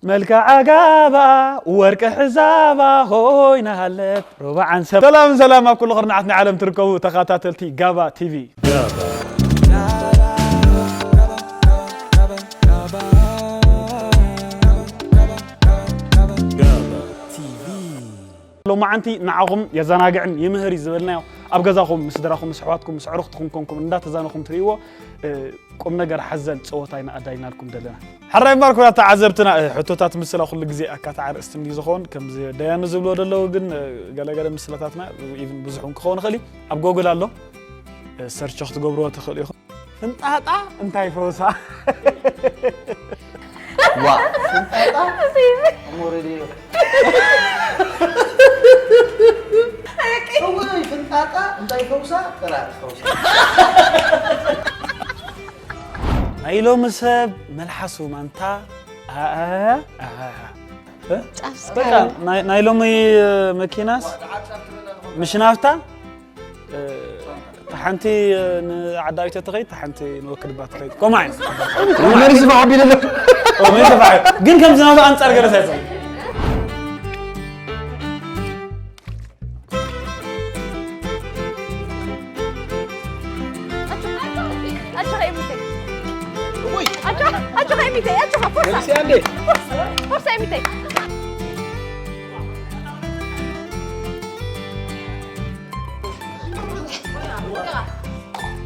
ملكة عقابة ورك حزابة هوينا هلت ربعا سلام كل قرنعتنا عالم تركو تخاتاتلتي قابا تي في لو ما عنتي نعهم يزناقعن يمهري زبلنا أبغزاكم مسدراكم مسحواتكم مسعرختكم كونكم إن دات زانكم تريوه قم نجر حزن صوتاينا أداينا لكم دلنا حرّي ماركو لا تعذبتنا حطوتات مسلا كل جزء أكاتعر استمني زخون كم زي ديان زبلو دلو جن قال مسلاتاتنا even بزحون كخون خلي أبغى الله سيرش أخت جبروه تخليه أنت أنت فوسا وا أموري هو فنتاتا أنت فوسا ترى فوسا نايلو مسب ملحسو مانتا بقى نايلو مكيناس مش نافتا تحنتي عدايته تغي تحنتي نوكل باتغي كم معين ما نسمع عبيد الله ما ينفع قل كم زمان أنت أرجع رسالة فرصة إمتى؟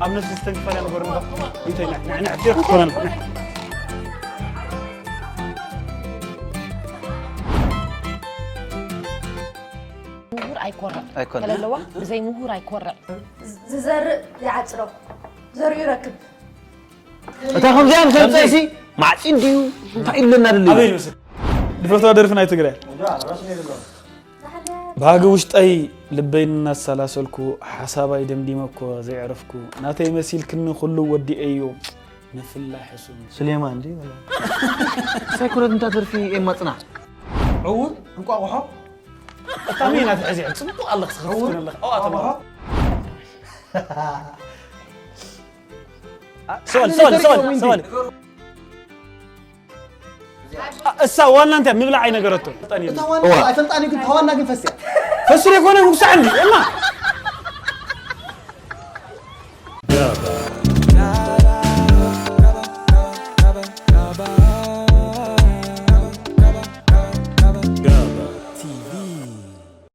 أم نفس استنفر أنا برنا إنتي نحن نعترف كلنا مهور أيكورة كلا لوا زي مهور أيكورة زر يعترف زر يركب تاخذ زي مسلسل مع سنديو فايل لنا اللي أبي بس دفرت درفنا يتقرأ باقي وشت أي لبين الناس سلاسلكو حسابا يدم ديمكو زي عرفكو ناتي مسيل كنو خلو ودي أيو نفلا حسون سليمان دي ولا سيكون انت ترفي ايه مصنع عور انكو أغوحو التامين هتحزي عد سمتو الله خسرتون الله أو أتبعو سؤال السؤال أنت مبلع عين قرطو توانا كنت فسر فسر يكون مقصع عندي والله